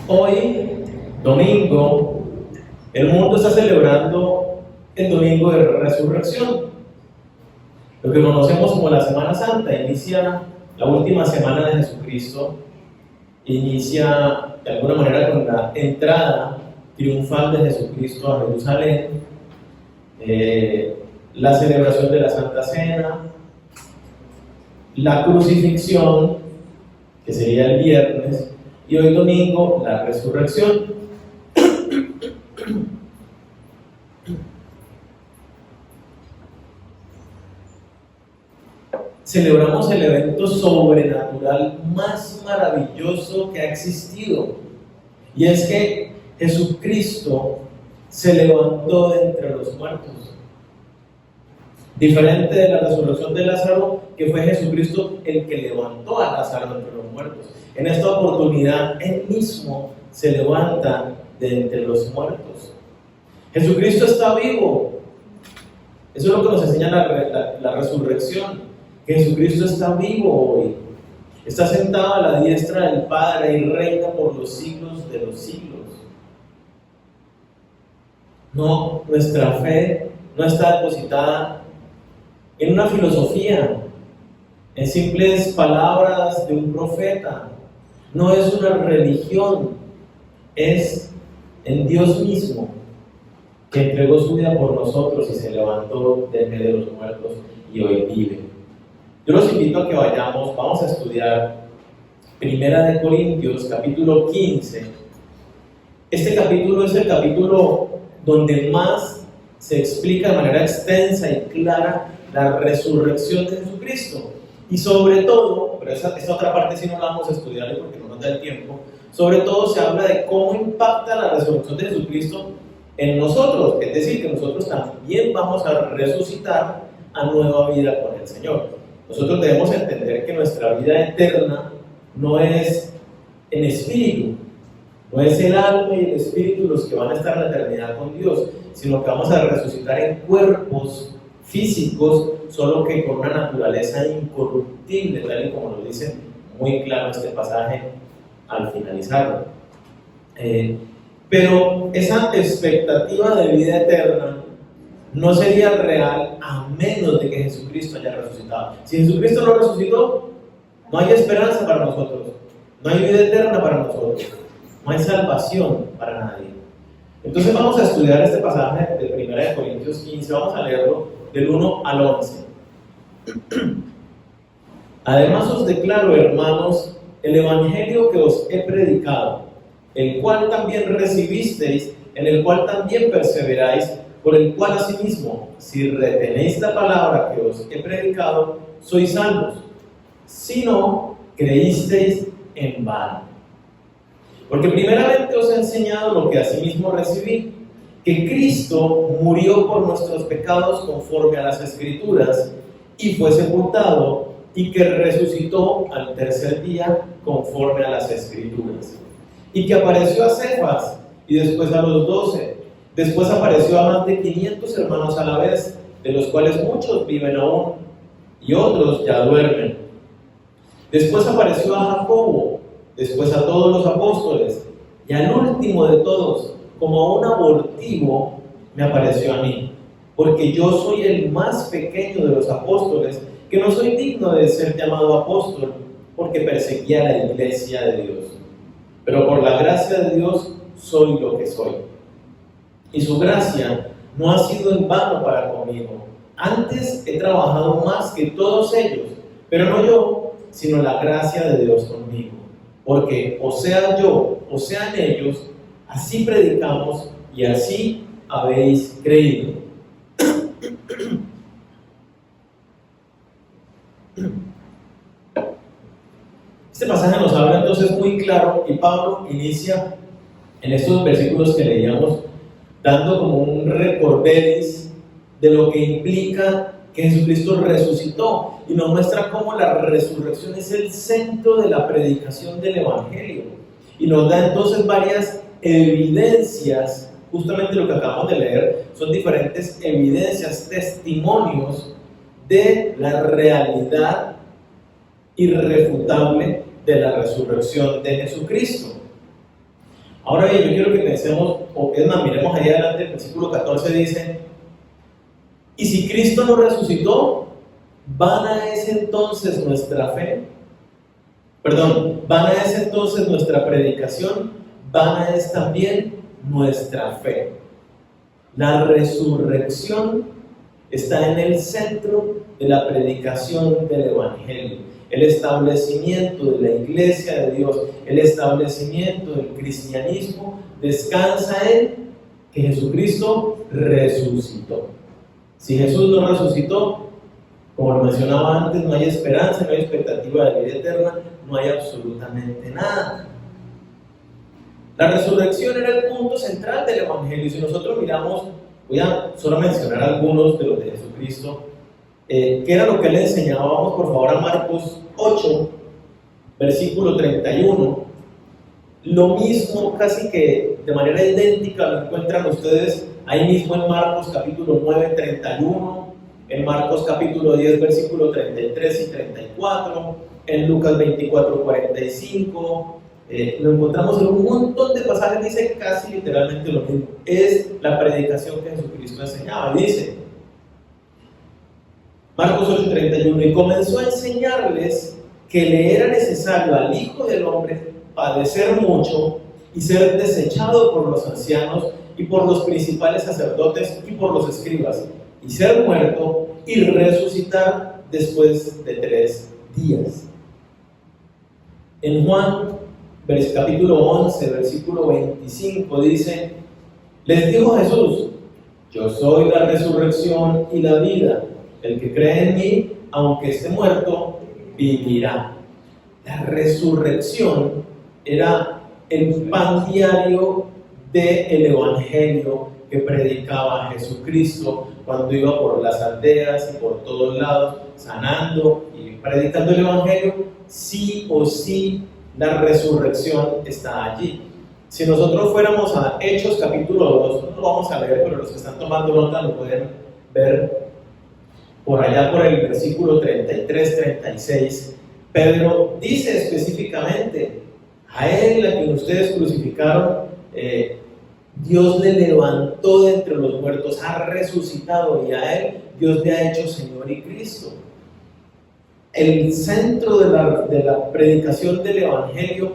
Hoy, domingo, el mundo está celebrando el domingo de resurrección. Lo que conocemos como la Semana Santa inicia la última semana de Jesucristo, inicia de alguna manera con la entrada triunfal de Jesucristo a Jerusalén, la celebración de la Santa Cena, la crucifixión, que sería el viernes, y hoy domingo la resurrección. Celebramos el evento sobrenatural más maravilloso que ha existido, y es que Jesucristo se levantó de entre los muertos. Diferente de la resurrección de Lázaro, que fue Jesucristo el que levantó a Lázaro entre los muertos. En esta oportunidad, Él mismo se levanta de entre los muertos. Jesucristo está vivo. Eso es lo que nos enseña la resurrección, que Jesucristo está vivo hoy. Está sentado a la diestra del Padre y reina por los siglos de los siglos. No, nuestra fe no está depositada en una filosofía, en simples palabras de un profeta. No es una religión, es en Dios mismo, que entregó su vida por nosotros y se levantó de medio de los muertos y hoy vive. Yo los invito a que vamos a estudiar Primera de Corintios, capítulo 15. Este capítulo es el capítulo donde más se explica de manera extensa y clara la resurrección de Jesucristo. Y sobre todo, pero esta otra parte sí no la vamos a estudiar porque no nos da el tiempo, sobre todo se habla de cómo impacta la resurrección de Jesucristo en nosotros, es decir, que nosotros también vamos a resucitar a nueva vida con el Señor. Nosotros debemos entender que nuestra vida eterna no es en espíritu, no es el alma y el espíritu los que van a estar en la eternidad con Dios, sino que vamos a resucitar en cuerpos físicos, solo que con una naturaleza incorruptible, tal y como lo dice muy claro este pasaje al finalizarlo. Pero esa expectativa de vida eterna no sería real a menos de que Jesucristo haya resucitado. Si Jesucristo no resucitó, no hay esperanza para nosotros, no hay vida eterna para nosotros, no hay salvación para nadie. Entonces vamos a estudiar este pasaje de 1 Corintios 15, vamos a leerlo del 1 al 11. Además os declaro, hermanos, el evangelio que os he predicado, el cual también recibisteis, en el cual también perseveráis, por el cual asimismo, si retenéis la palabra que os he predicado, sois salvos. Si no, creísteis en vano. Porque primeramente os he enseñado lo que asimismo recibí, que Cristo murió por nuestros pecados conforme a las Escrituras, y fue sepultado, y que resucitó al tercer día conforme a las Escrituras. Y que apareció a Cefas, y después a los 12. Después apareció a más de 500 hermanos a la vez, de los cuales muchos viven aún, y otros ya duermen. Después apareció a Jacobo, después a todos los apóstoles, y al último de todos, como a un abortivo, me apareció a mí, porque yo soy el más pequeño de los apóstoles, que no soy digno de ser llamado apóstol, porque perseguía la iglesia de Dios. Pero por la gracia de Dios soy lo que soy. Y su gracia no ha sido en vano para conmigo. Antes he trabajado más que todos ellos, pero no yo, sino la gracia de Dios conmigo. Porque o sea yo, o sean ellos, así predicamos y así habéis creído. Este pasaje nos habla entonces muy claro, y Pablo inicia en estos versículos que leíamos dando como un recorderis de lo que implica que Jesucristo resucitó, y nos muestra cómo la resurrección es el centro de la predicación del Evangelio, y nos da entonces varias evidencias. Justamente lo que acabamos de leer son diferentes evidencias, testimonios de la realidad irrefutable de la resurrección de Jesucristo. Ahora bien, yo quiero que pensemos, o es más, miremos ahí adelante, el versículo 14 dice: y si Cristo no resucitó, vana es entonces nuestra fe, vana es entonces nuestra predicación, vana es también nuestra fe. La resurrección está en el centro de la predicación del Evangelio. El establecimiento de la Iglesia de Dios, el establecimiento del cristianismo descansa en que Jesucristo resucitó. Si Jesús no resucitó, como lo mencionaba antes, no hay esperanza, no hay expectativa de vida eterna, no hay absolutamente nada. La resurrección era el punto central del Evangelio. Y si nosotros miramos, voy a solo mencionar algunos de los de Jesucristo, ¿qué era lo que él enseñaba? Vamos por favor a Marcos 8, versículo 31. Lo mismo, casi que de manera idéntica, lo encuentran ustedes ahí mismo en Marcos capítulo 9, 31, en Marcos capítulo 10, versículo 33 y 34, en Lucas 24, 45. Lo encontramos en un montón de pasajes, dice casi literalmente lo mismo. Es la predicación que Jesucristo enseñaba. Dice Marcos 8:31: y comenzó a enseñarles que le era necesario al Hijo del Hombre padecer mucho y ser desechado por los ancianos y por los principales sacerdotes y por los escribas, y ser muerto y resucitar después de 3 días. En Juan capítulo 11, versículo 25 dice: les dijo Jesús: yo soy la resurrección y la vida. El que cree en mí, aunque esté muerto, vivirá. La resurrección era el pan diario del Evangelio que predicaba Jesucristo cuando iba por las aldeas y por todos lados, sanando y predicando el Evangelio. Sí o sí, la resurrección está allí. Si nosotros fuéramos a Hechos capítulo 2, no lo vamos a leer, pero los que están tomando nota lo pueden ver por allá por el versículo 33, 36. Pedro dice específicamente: a él, a quien ustedes crucificaron, Dios le levantó de entre los muertos, ha resucitado, y a él Dios le ha hecho Señor y Cristo. El centro de la predicación del Evangelio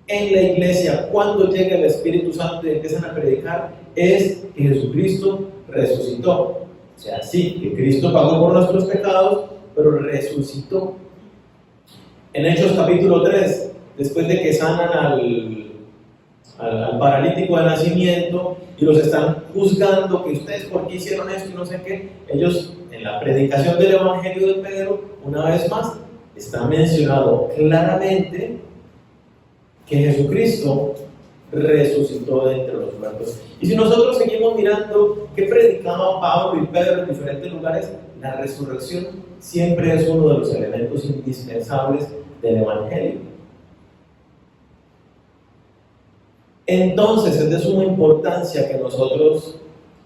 en la iglesia, cuando llega el Espíritu Santo y empiezan a predicar, es que Jesucristo resucitó. O sea, sí, que Cristo pagó por nuestros pecados, pero resucitó. En Hechos capítulo 3, después de que sanan al paralítico de nacimiento y los están juzgando, que ustedes por qué hicieron esto y no sé qué, ellos en la predicación del Evangelio de Pedro, una vez más, está mencionado claramente que Jesucristo resucitó de entre los muertos. Y si nosotros seguimos mirando qué predicaban Pablo y Pedro en diferentes lugares, la resurrección siempre es uno de los elementos indispensables del Evangelio. Entonces es de suma importancia que nosotros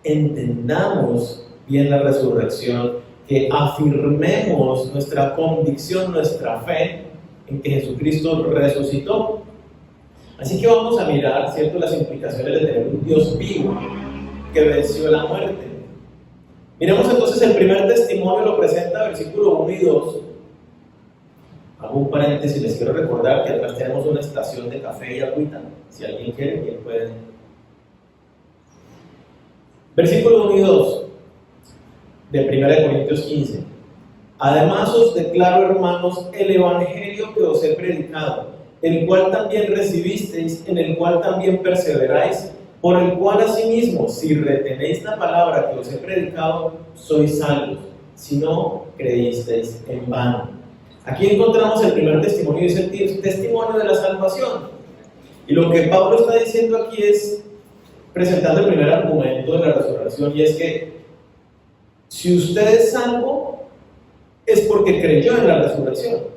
entendamos bien la resurrección, que afirmemos nuestra convicción, nuestra fe en que Jesucristo resucitó. Así que vamos a mirar, ¿cierto?, las implicaciones de tener un Dios vivo que venció la muerte. Miremos entonces el primer testimonio, lo presenta versículo 1 y 2. Hago un paréntesis, les quiero recordar que atrás tenemos una estación de café y agüita. Si alguien quiere, bien puede. Versículo 1 y 2 de 1 Corintios 15. Además os declaro, hermanos, el evangelio que os he predicado, el cual también recibisteis, en el cual también perseveráis, por el cual asimismo, si retenéis la palabra que os he predicado, sois salvos, si no creísteis en vano. Aquí encontramos el primer testimonio, es el testimonio de la salvación. Y lo que Pablo está diciendo aquí es, presentando el primer argumento de la resurrección, y es que si usted es salvo, es porque creyó en la resurrección.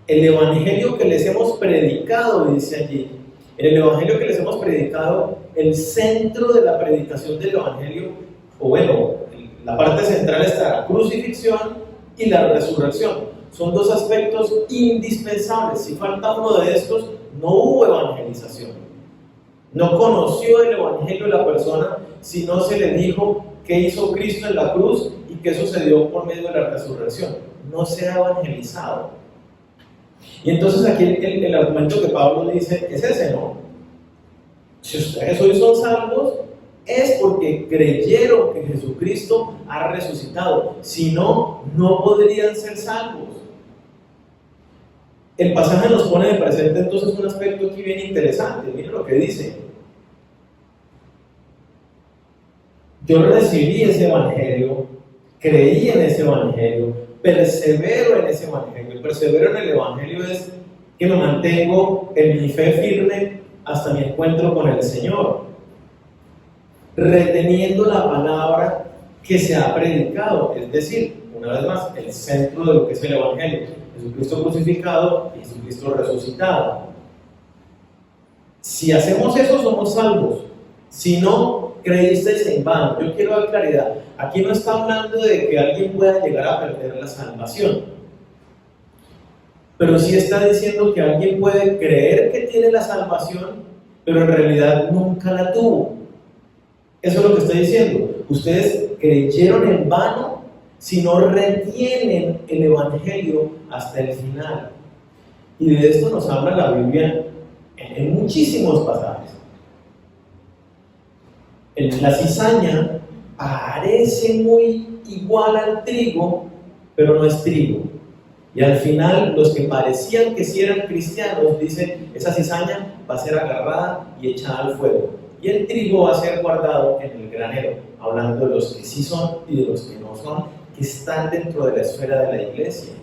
El evangelio que les hemos predicado, dice allí, en el evangelio que les hemos predicado, el centro de la predicación del evangelio, o bueno, la parte central está la crucifixión y la resurrección. Son dos aspectos indispensables. Si falta uno de estos, no hubo evangelización. No conoció el Evangelio de la persona, sino se le dijo qué hizo Cristo en la cruz y qué sucedió por medio de la resurrección. No se ha evangelizado. Y entonces aquí el argumento que Pablo dice es ese, ¿no? Si ustedes hoy son salvos, es porque creyeron que Jesucristo ha resucitado. Si no, no podrían ser salvos. El pasaje nos pone de presente entonces un aspecto aquí bien interesante. Miren lo que dice. Yo recibí ese evangelio, creí en ese evangelio, persevero en ese evangelio. Persevero en el evangelio es que me mantengo en mi fe firme hasta mi encuentro con el Señor, reteniendo la palabra que se ha predicado, es decir, una vez más, el centro de lo que es el evangelio: Jesucristo crucificado y Jesucristo resucitado. Si hacemos eso, somos salvos. Si no, creísteis en vano. Yo quiero dar claridad. Aquí no está hablando de que alguien pueda llegar a perder la salvación, pero sí está diciendo que alguien puede creer que tiene la salvación, pero en realidad nunca la tuvo. Eso es lo que está diciendo. Ustedes creyeron en vano si no retienen el evangelio hasta el final. Y de esto nos habla la Biblia en muchísimos pasajes. La cizaña parece muy igual al trigo, pero no es trigo. Y al final, los que parecían que sí eran cristianos dicen: esa cizaña va a ser agarrada y echada al fuego, y el trigo va a ser guardado en el granero, hablando de los que sí son y de los que no son, que están dentro de la esfera de la iglesia.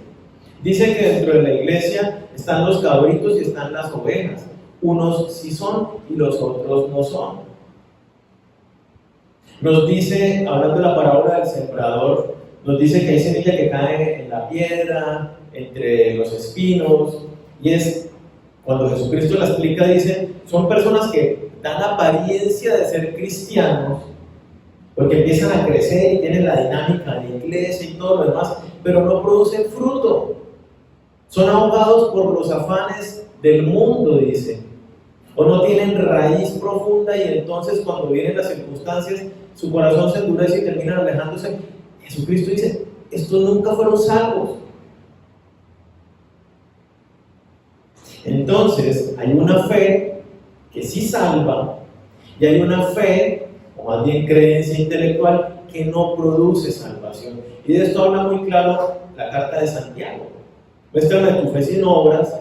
Dice que dentro de la iglesia están los cabritos y están las ovejas. Unos sí son y los otros no son. Nos dice, hablando de la parábola del sembrador, nos dice que hay semilla que cae en la piedra, entre los espinos, y es, cuando Jesucristo la explica, dice, son personas que dan apariencia de ser cristianos, porque empiezan a crecer y tienen la dinámica de iglesia y todo lo demás, pero no producen fruto. Son ahogados por los afanes del mundo, dice, o no tienen raíz profunda, y entonces cuando vienen las circunstancias, su corazón se endurece y terminan alejándose. Jesucristo dice: estos nunca fueron salvos. Entonces, hay una fe que sí salva, y hay una fe, o más bien creencia intelectual, que no produce salvación. Y de esto habla muy claro la carta de Santiago. Muéstrame tu fe sin obras,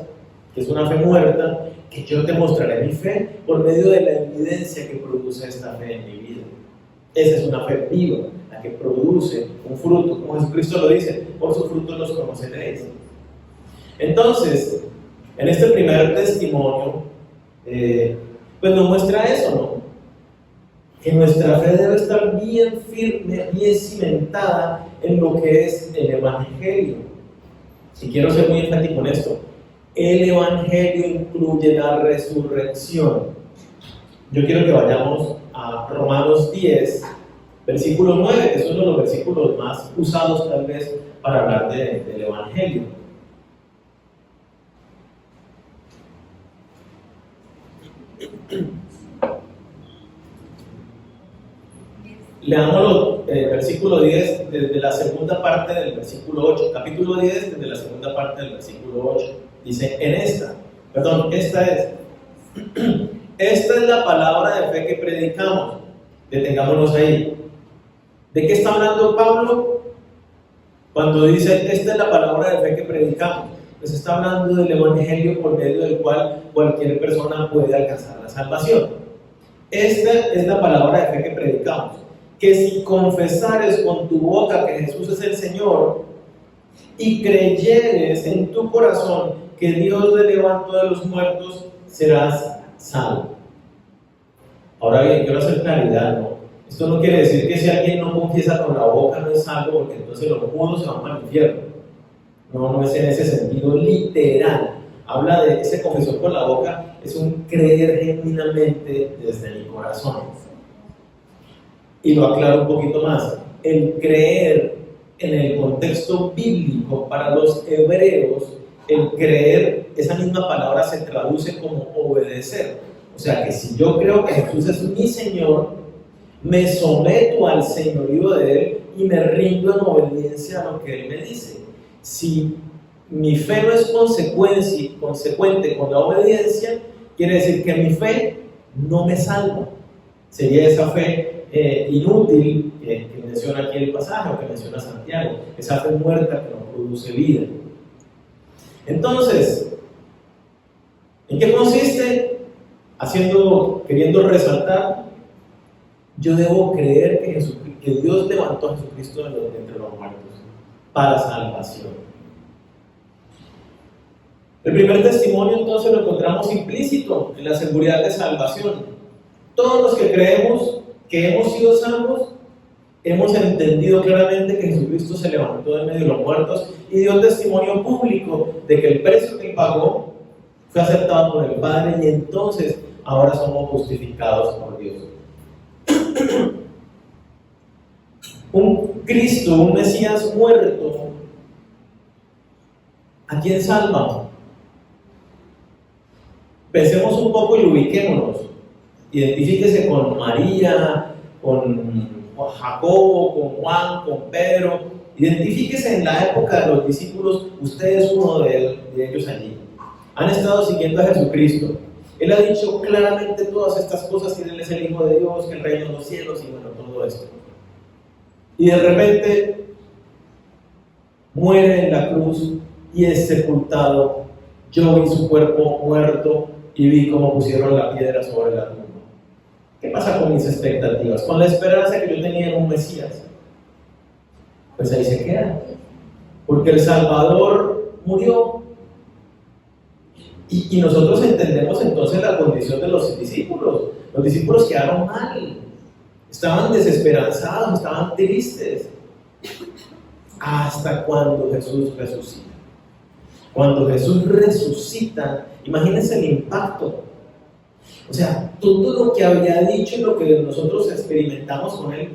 que es una fe muerta, que yo te mostraré mi fe por medio de la evidencia que produce esta fe en mi vida. Esa es una fe viva, la que produce un fruto, como Jesucristo lo dice: por sus frutos los conoceréis. Entonces, en este primer testimonio, pues nos muestra eso, ¿no? Que nuestra fe debe estar bien firme, bien cimentada en lo que es el evangelio. Y quiero ser muy enfático con esto: el evangelio incluye la resurrección. Yo quiero que vayamos a Romanos 10, versículo 9, que es uno de los versículos más usados tal vez para hablar del evangelio. Leámoslo, versículo 10, desde la segunda parte del versículo 8. Capítulo 10, desde la segunda parte del versículo 8. Dice: esta es la palabra de fe que predicamos. Detengámonos ahí. ¿De qué está hablando Pablo cuando dice: esta es la palabra de fe que predicamos? Pues está hablando del evangelio por medio del cual cualquier persona puede alcanzar la salvación. Esta es la palabra de fe que predicamos: que si confesares con tu boca que Jesús es el Señor y creyeres en tu corazón que Dios le levantó de los muertos, serás salvo. Ahora bien, quiero hacer claridad, ¿no? Esto no quiere decir que si alguien no confiesa con la boca no es salvo, porque entonces los mudos se van al infierno. No es en ese sentido literal. Habla de ese confesión con la boca, es un creer genuinamente desde mi corazón. Y lo aclaro un poquito más: el creer en el contexto bíblico para los hebreos, el creer, esa misma palabra se traduce como obedecer. O sea que si yo creo que Jesús es mi Señor, me someto al señorío de Él y me rindo en obediencia a lo que Él me dice. Si mi fe no es consecuente con la obediencia, quiere decir que mi fe no me salva. Sería esa fe inútil que menciona aquí el pasaje, o que menciona Santiago, esa fe muerta que no produce vida. Entonces, ¿en qué consiste? Queriendo resaltar, yo debo creer que Dios levantó a Jesucristo de entre los muertos para salvación. El primer testimonio entonces lo encontramos implícito en la seguridad de salvación. Todos los que creemos que hemos sido salvos, hemos entendido claramente que Jesucristo se levantó de medio de los muertos y dio testimonio público de que el precio que pagó fue aceptado por el Padre, y entonces ahora somos justificados por Dios. Un Cristo, un Mesías muerto, ¿a quién salva? Pensemos un poco y ubiquémonos. Identifíquese con María, con Jacobo, con Juan, con Pedro. Identifíquese en la época de los discípulos. Usted es uno de ellos allí. Han estado siguiendo a Jesucristo. Él ha dicho claramente todas estas cosas, que Él es el Hijo de Dios, que el reino de los cielos, y bueno, todo esto. Y de repente muere en la cruz y es sepultado. Yo vi su cuerpo muerto y vi cómo pusieron la piedra sobre la tumba. ¿Qué pasa con mis expectativas? Con la esperanza que yo tenía en un Mesías. Pues ahí se queda. Porque el Salvador murió. Y nosotros entendemos entonces la condición de los discípulos. Los discípulos quedaron mal. Estaban desesperanzados, estaban tristes. Hasta cuando Jesús resucita. Cuando Jesús resucita, imagínense el impacto. O sea, todo lo que había dicho y lo que nosotros experimentamos con Él,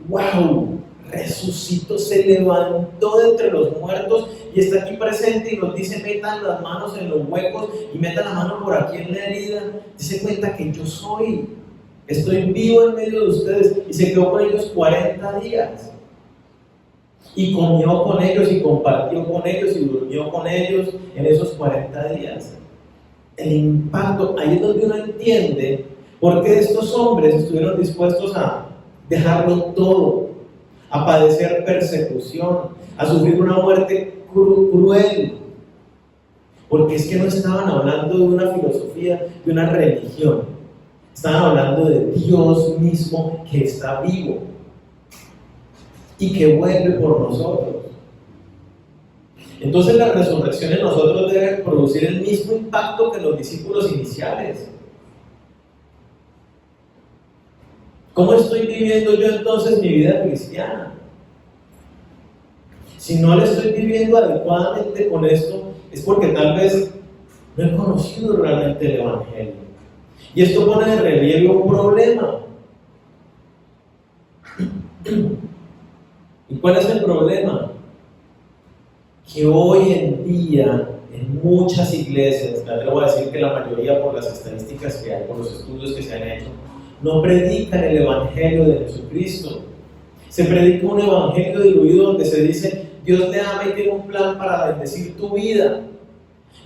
¡wow! Resucitó, se levantó de entre los muertos y está aquí presente y nos dice: metan las manos en los huecos y metan la mano por aquí en la herida. Dice cuenta que yo estoy vivo en medio de ustedes, y se quedó con ellos 40 días. Y comió con ellos y compartió con ellos y durmió con ellos en esos 40 días. El impacto, ahí es donde uno entiende por qué estos hombres estuvieron dispuestos a dejarlo todo, a padecer persecución, a sufrir una muerte cruel. Porque es que no estaban hablando de una filosofía, de una religión. Estaban hablando de Dios mismo, que está vivo y que vuelve por nosotros. Entonces la resurrección en nosotros debe producir el mismo impacto que los discípulos iniciales. ¿Cómo estoy viviendo yo entonces mi vida cristiana? Si no la estoy viviendo adecuadamente con esto, es porque tal vez no he conocido realmente el Evangelio. Y esto pone de relieve un problema. ¿Y cuál es el problema? Que hoy en día, en muchas iglesias, me atrevo a decir que la mayoría, por las estadísticas que hay, por los estudios que se han hecho, no predican el Evangelio de Jesucristo. Se predica un evangelio diluido donde se dice: Dios te ama y tiene un plan para bendecir tu vida.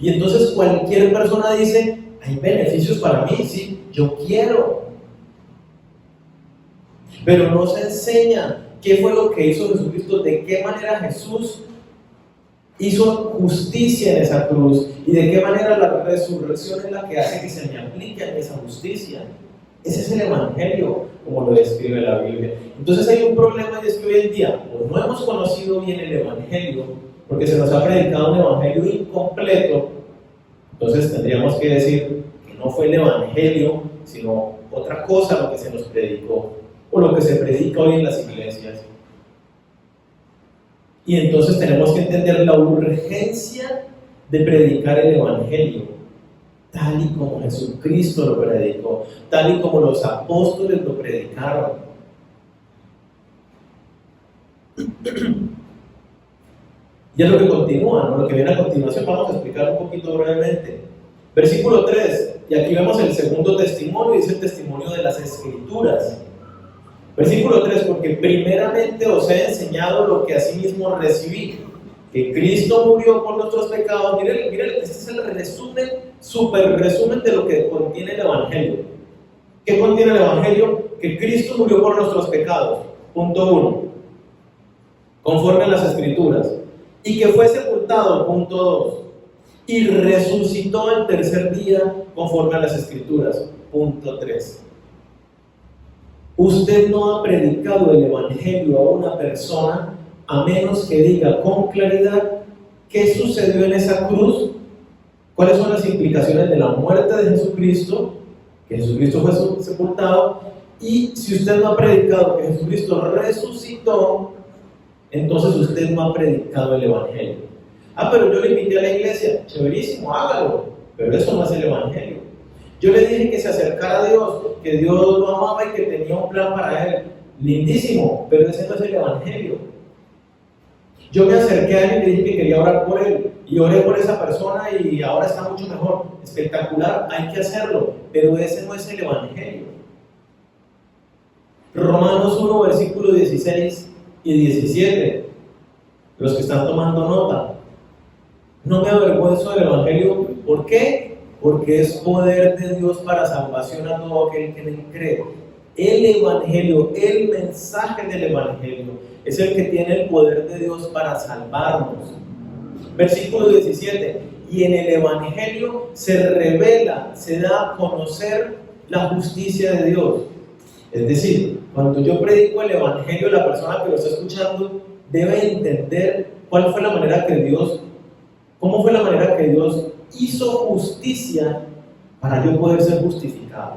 Y entonces cualquier persona dice: hay beneficios para mí, sí, yo quiero. Pero no se enseña qué fue lo que hizo Jesucristo, de qué manera Jesús hizo justicia en esa cruz y de qué manera la resurrección es la que hace que se me aplique a esa justicia. Ese es el Evangelio, como lo describe la Biblia. Entonces hay un problema, y es que hoy en día no hemos conocido bien el Evangelio, porque se nos ha predicado un Evangelio incompleto. Entonces tendríamos que decir que no fue el Evangelio, sino otra cosa lo que se nos predicó, o lo que se predica hoy en las iglesias. Y entonces tenemos que entender la urgencia de predicar el Evangelio, tal y como Jesucristo lo predicó, tal y como los apóstoles lo predicaron. Y es lo que continúa, ¿no? Lo que viene a continuación, vamos a explicar un poquito brevemente. Versículo 3. y aquí vemos el segundo testimonio, es el testimonio de las Escrituras. Versículo 3, porque primeramente os he enseñado lo que asimismo recibí, que Cristo murió por nuestros pecados. Miren, este es el resumen, super resumen de lo que contiene el Evangelio. ¿Qué contiene el Evangelio? Que Cristo murió por nuestros pecados, punto 1, conforme a las Escrituras, y que fue sepultado, punto 2, y resucitó el tercer día, conforme a las Escrituras, punto 3. Usted no ha predicado el Evangelio a una persona a menos que diga con claridad qué sucedió en esa cruz, cuáles son las implicaciones de la muerte de Jesucristo, que Jesucristo fue sepultado, y si usted no ha predicado que Jesucristo resucitó, entonces usted no ha predicado el Evangelio. Pero yo le invité a la iglesia, chéverísimo, hágalo, pero eso no es el Evangelio. Yo le dije que se acercara a Dios, que Dios lo amaba y que tenía un plan para él, lindísimo, pero ese no es el Evangelio. Yo me acerqué a él y le dije que quería orar por él, y oré por esa persona y ahora está mucho mejor, espectacular, hay que hacerlo, pero ese no es el Evangelio. Romanos 1, versículos 16 y 17, los que están tomando nota. No me avergüenzo del Evangelio, ¿por qué? Porque es poder de Dios para salvación a todo aquel que en él cree. El Evangelio, el mensaje del Evangelio, es el que tiene el poder de Dios para salvarnos. Versículo 17, y en el Evangelio se revela, se da a conocer la justicia de Dios. Es decir, cuando yo predico el Evangelio, la persona que lo está escuchando debe entender cómo fue la manera que Dios hizo justicia para yo poder ser justificado.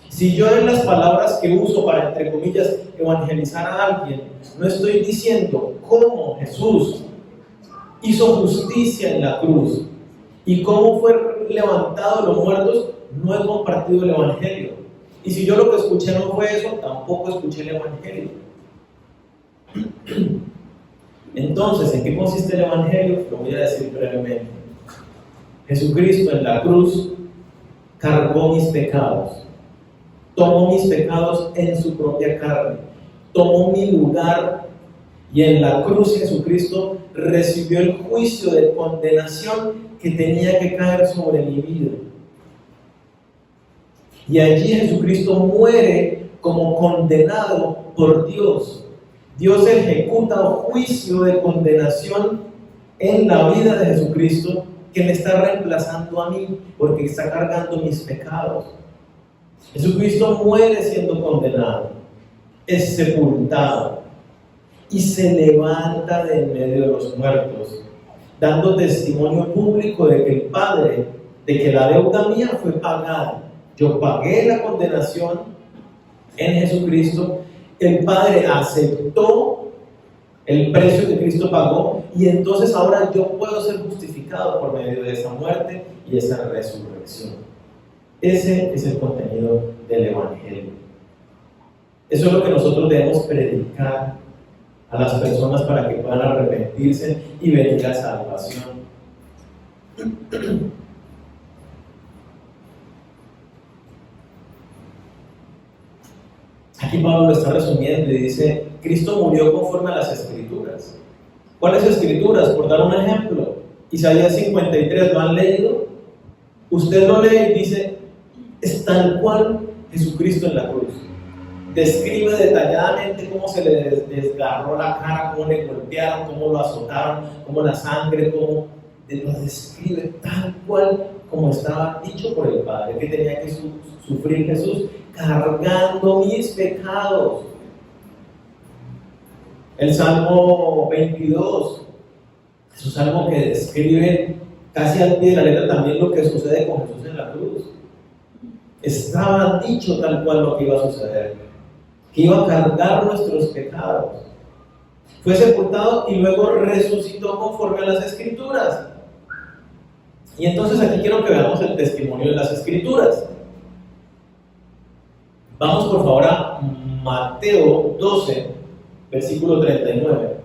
Si yo en las palabras que uso para, entre comillas, evangelizar a alguien, no estoy diciendo cómo Jesús hizo justicia en la cruz y cómo fue levantado de los muertos, no he compartido el Evangelio. Y si yo lo que escuché no fue eso, tampoco escuché el Evangelio. Entonces, ¿en qué consiste el Evangelio? Lo voy a decir brevemente. Jesucristo en la cruz cargó mis pecados, tomó mis pecados en su propia carne, tomó mi lugar, y en la cruz Jesucristo recibió el juicio de condenación que tenía que caer sobre mi vida. Y allí Jesucristo muere como condenado por Dios. Dios ejecuta un juicio de condenación en la vida de Jesucristo, que me está reemplazando a mí porque está cargando mis pecados. Jesucristo muere siendo condenado, es sepultado y se levanta de en medio de los muertos, dando testimonio público de que el Padre, de que la deuda mía fue pagada. Yo pagué la condenación en Jesucristo, el Padre aceptó el precio que Cristo pagó, y entonces ahora yo puedo ser justificado por medio de esa muerte y esa resurrección. Ese es el contenido del Evangelio. Eso es lo que nosotros debemos predicar a las personas para que puedan arrepentirse y venir a salvación. Aquí Pablo lo está resumiendo y dice: Cristo murió conforme a las Escrituras. ¿Cuáles Escrituras? Por dar un ejemplo, Isaías 53, ¿lo han leído? Usted lo lee y dice: es tal cual Jesucristo en la cruz. Describe detalladamente cómo se le desgarró la cara, cómo le golpearon, cómo lo azotaron, cómo la sangre, cómo lo describe tal cual como estaba dicho por el Padre, que tenía que sufrir Jesús, cargando mis pecados. El Salmo 22 es un salmo que describe casi al pie de la letra también lo que sucede con Jesús en la cruz. Estaba dicho tal cual lo que iba a suceder, que iba a cargar nuestros pecados. Fue sepultado y luego resucitó conforme a las Escrituras. Y entonces aquí quiero que veamos el testimonio de las Escrituras. Vamos por favor a Mateo 12, versículo 39.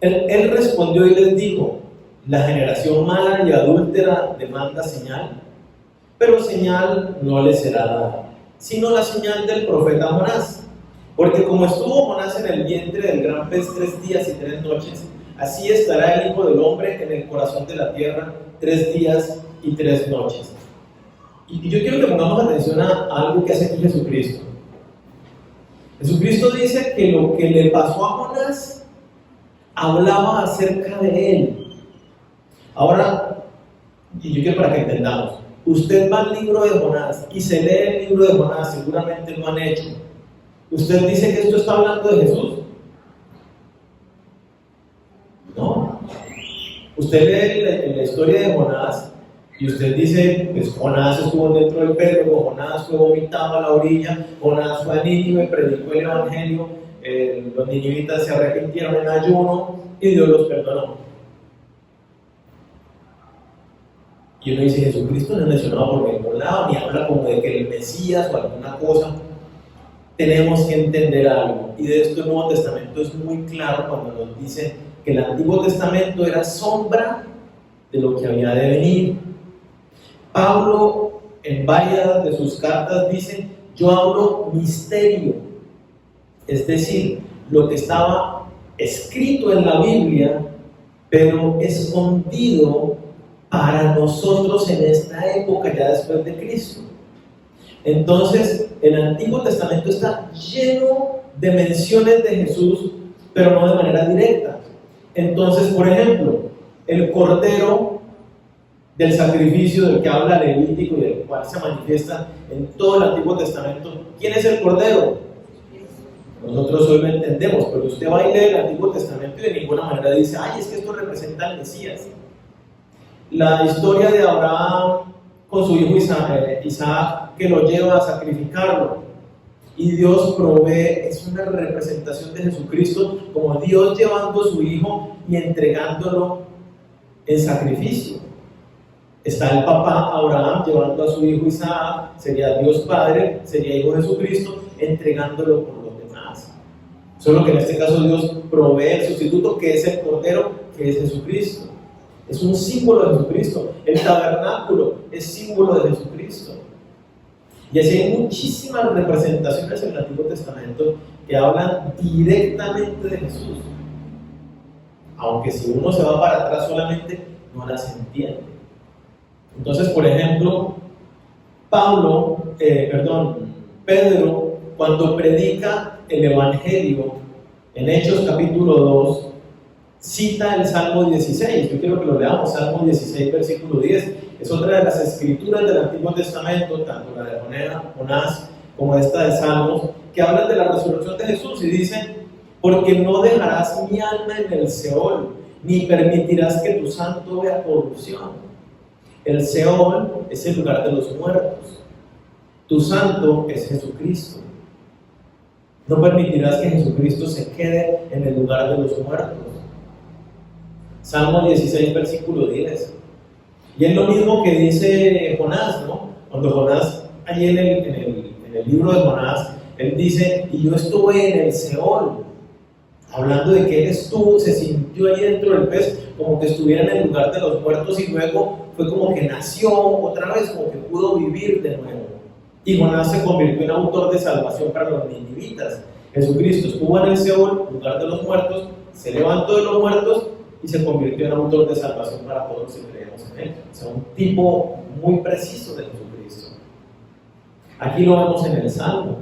Él respondió y les dijo: la generación mala y adúltera demanda señal, pero señal no le será dada, sino la señal del profeta Jonás. Porque como estuvo Jonás en el vientre del gran pez 3 días y 3 noches, así estará el Hijo del Hombre en el corazón de la tierra 3 días y 3 noches. Y yo quiero que pongamos atención a algo que hace aquí Jesucristo. Jesucristo dice que lo que le pasó a Jonás hablaba acerca de él. Ahora, y yo quiero para que entendamos, usted va al libro de Jonás y se lee el libro de Jonás, seguramente lo han hecho. ¿Usted dice que esto está hablando de Jesús? No. Usted lee la historia de Jonás y usted dice, pues Jonás estuvo dentro del pez, Jonás fue vomitado a la orilla, Jonás fue a Nínive, predicó el evangelio, los ninivitas se arrepintieron en ayuno y Dios los perdonó. Y uno dice, Jesucristo no es mencionado por ningún lado, ni habla como de que el Mesías o alguna cosa. Tenemos que entender algo, y de esto el Nuevo Testamento es muy claro cuando nos dice que el Antiguo Testamento era sombra de lo que había de venir. Pablo en varias de sus cartas dice: yo hablo misterio, es decir, lo que estaba escrito en la Biblia, pero escondido para nosotros en esta época ya después de Cristo. Entonces, el Antiguo Testamento está lleno de menciones de Jesús, pero no de manera directa. Entonces, por ejemplo, el cordero del sacrificio del que habla Levítico y del cual se manifiesta en todo el Antiguo Testamento, ¿quién es el cordero? Nosotros hoy lo entendemos, pero usted va y lee el Antiguo Testamento y de ninguna manera dice: ay, es que esto representa al Mesías. La historia de Abraham con su hijo Isaac, que lo lleva a sacrificarlo, y Dios provee, es una representación de Jesucristo como Dios llevando a su hijo y entregándolo en sacrificio. Está el papá Abraham llevando a su hijo Isaac, sería Dios Padre, sería hijo de Jesucristo, entregándolo por los demás. Solo que en este caso Dios provee el sustituto, que es el cordero, que es Jesucristo. Es un símbolo de Jesucristo. El tabernáculo es símbolo de Jesucristo. Y así hay muchísimas representaciones en el Antiguo Testamento que hablan directamente de Jesús. Aunque si uno se va para atrás solamente, no las entiende. Entonces, por ejemplo, Pedro, cuando predica el Evangelio en Hechos capítulo 2, cita el Salmo 16. Yo quiero que lo leamos. Salmo 16, versículo 10. Es otra de las escrituras del Antiguo Testamento, tanto la de Jonás como esta de Salmos, que hablan de la resurrección de Jesús, y dice: porque no dejarás mi alma en el Seol, ni permitirás que tu santo vea corrupción. El Seol es el lugar de los muertos. Tu santo es Jesucristo. No permitirás que Jesucristo se quede en el lugar de los muertos. Salmo 16, versículo 10. Y es lo mismo que dice Jonás, ¿no? Cuando Jonás, allí en el libro de Jonás, él dice: y yo estuve en el Seol, hablando de que él se sintió allí dentro del pez, como que estuviera en el lugar de los muertos, y luego fue como que nació otra vez, como que pudo vivir de nuevo. Y Jonás se convirtió en autor de salvación para los ninivitas. Jesucristo estuvo en el Seol, lugar de los muertos, se levantó de los muertos y se convirtió en autor de salvación para todos los que creemos en él. O sea, un tipo muy preciso de Jesucristo. Aquí lo vemos en el Salmo.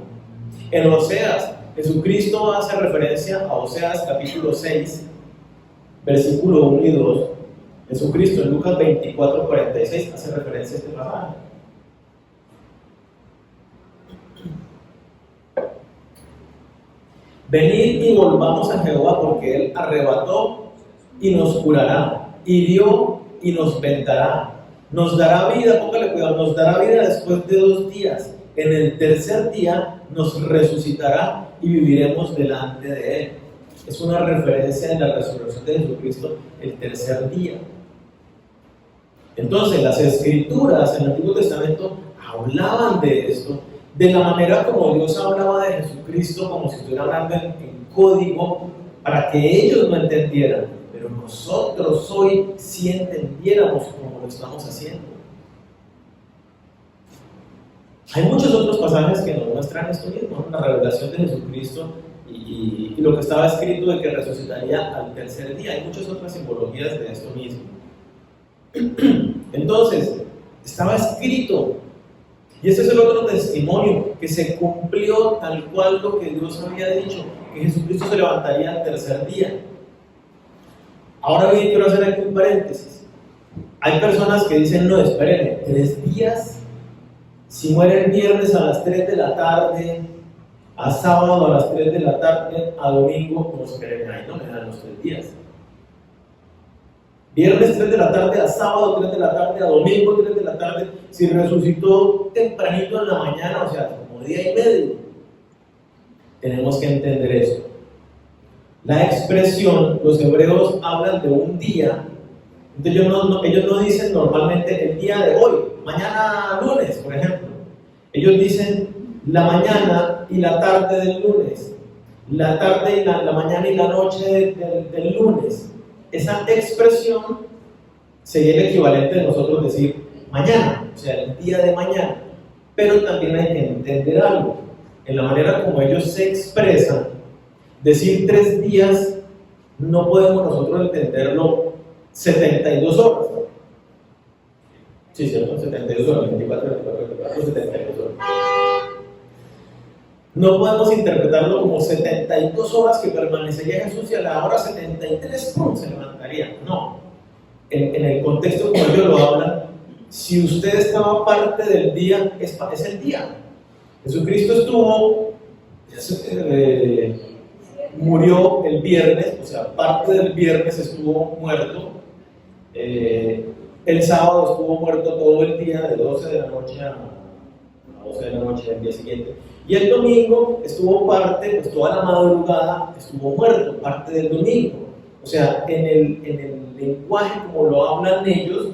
En Oseas, Jesucristo hace referencia a Oseas capítulo 6, versículo 1 y 2. Jesucristo en Lucas 24, 46 hace referencia a este pasaje. Venid y volvamos a Jehová, porque él arrebató y nos curará, hirió y nos vendará, nos dará vida, póngale cuidado, nos dará vida después de 2 días, en el tercer día nos resucitará y viviremos delante de él. Es una referencia en la resurrección de Jesucristo, el tercer día. Entonces, las escrituras en el Antiguo Testamento hablaban de esto, de la manera como Dios hablaba de Jesucristo, como si estuviera hablando en código, para que ellos no entendieran, pero nosotros hoy sí entendiéramos como lo estamos haciendo. Hay muchos otros pasajes que nos muestran esto mismo, ¿no? La revelación de Jesucristo y lo que estaba escrito de que resucitaría al tercer día. Hay muchas otras simbologías de esto mismo. Entonces, estaba escrito, y ese es el otro testimonio, que se cumplió tal cual lo que Dios había dicho, que Jesucristo se levantaría al tercer día. Ahora bien, quiero hacer aquí un paréntesis. Hay personas que dicen, no, espérenme, 3 días. Si muere el viernes a las 3 de la tarde, a sábado a las 3 de la tarde, a domingo, no esperen ahí, no me dan los 3 días. Viernes 3 de la tarde, a sábado 3 de la tarde, a domingo 3 de la tarde, si resucitó tempranito en la mañana, o sea, como día y medio. Tenemos que entender eso. La expresión, los hebreos hablan de un día, entonces ellos no dicen normalmente el día de hoy, mañana lunes, por ejemplo. Ellos dicen la mañana y la tarde del lunes, la tarde y la mañana y la noche del lunes. Esa expresión sería el equivalente de nosotros decir mañana, o sea, el día de mañana. Pero también hay que entender algo. En la manera como ellos se expresan, decir 3 días no podemos nosotros entenderlo 72 horas. Sí, cierto, 72 horas, 24, 72 horas. No podemos interpretarlo como 72 horas que permanecería Jesús y a la hora 73 ¡pum!, se levantaría. No. En el contexto como ellos lo hablan, si usted estaba parte del día, es el día. Jesucristo murió el viernes, o sea, parte del viernes estuvo muerto. El sábado estuvo muerto todo el día, de 12 de la noche a 12 de la noche del día siguiente. Y el domingo estuvo parte, pues toda la madrugada estuvo muerto, parte del domingo. O sea, en el lenguaje como lo hablan ellos,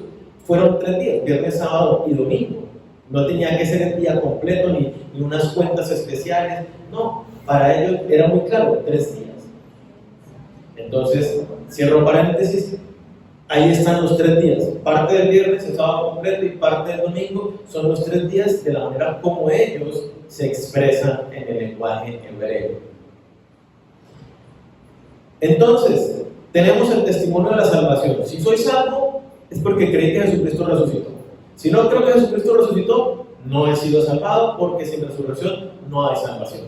fueron 3 días, viernes, sábado y domingo. No tenía que ser el día completo ni unas cuentas especiales. No, para ellos era muy claro, 3 días. Entonces, cierro paréntesis, ahí están los 3 días. Parte del viernes, el sábado completo y parte del domingo son los 3 días de la manera como ellos se expresan en el lenguaje hebreo. Entonces, tenemos el testimonio de la salvación. Si soy salvo, es porque creí que Jesucristo resucitó. Si no creo que Jesucristo resucitó, no he sido salvado, porque sin resurrección no hay salvación.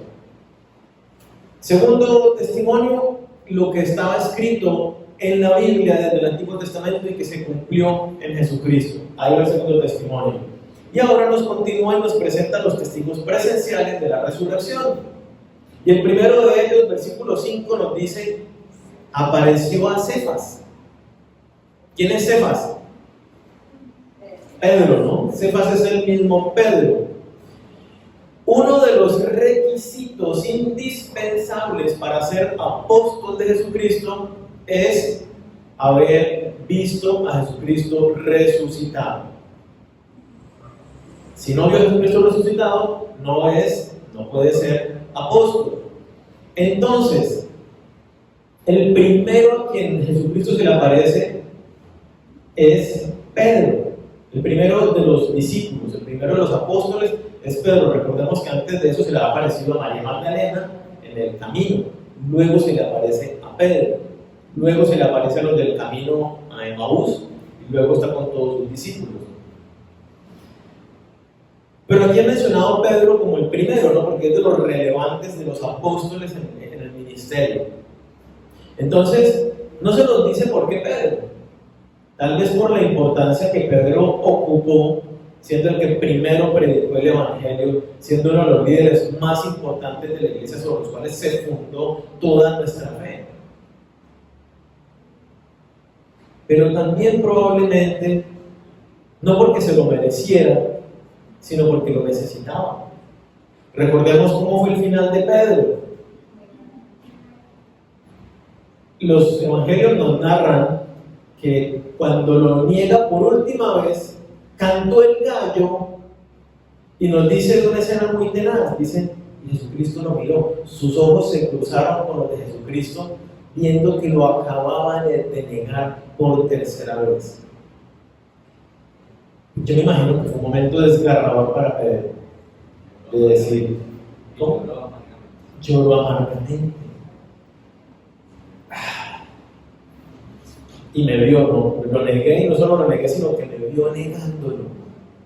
Segundo testimonio, lo que estaba escrito en la Biblia desde el Antiguo Testamento y que se cumplió en Jesucristo. Ahí va el segundo testimonio. Y ahora nos continúa y nos presenta los testigos presenciales de la resurrección. Y el primero de ellos, versículo 5, nos dice: apareció a Cefas. ¿Quién es Cefas? Pedro, ¿no? Cefas es el mismo Pedro. Uno de los requisitos indispensables para ser apóstol de Jesucristo es haber visto a Jesucristo resucitado. Si no vio a Jesucristo resucitado, no puede ser apóstol. Entonces, el primero a quien Jesucristo se le aparece es Pedro. El primero de los discípulos, el primero de los apóstoles es Pedro. Recordemos que antes de eso se le ha aparecido a María Magdalena en el camino. Luego se le aparece a Pedro. Luego se le aparece a los del camino a Emaús. Y luego está con todos sus discípulos. Pero aquí he mencionado a Pedro como el primero, ¿no? Porque es de los relevantes de los apóstoles en el ministerio. Entonces, no se nos dice por qué Pedro. Tal vez por la importancia que Pedro ocupó, siendo el que primero predicó el Evangelio, siendo uno de los líderes más importantes de la iglesia sobre los cuales se fundó toda nuestra fe. Pero también probablemente, no porque se lo mereciera, sino porque lo necesitaba. Recordemos cómo fue el final de Pedro. Los evangelios nos narran que cuando lo niega por última vez, cantó el gallo y nos dice una escena muy tenaz. Dice: Jesucristo lo miró, sus ojos se cruzaron con los de Jesucristo viendo que lo acababa de negar por tercera vez. Yo me imagino que fue un momento desgarrador para Pedro, de decir, ¿cómo? Lloró amargamente. Y me vio, no lo negué, y no solo lo negué, sino que me vio negándolo,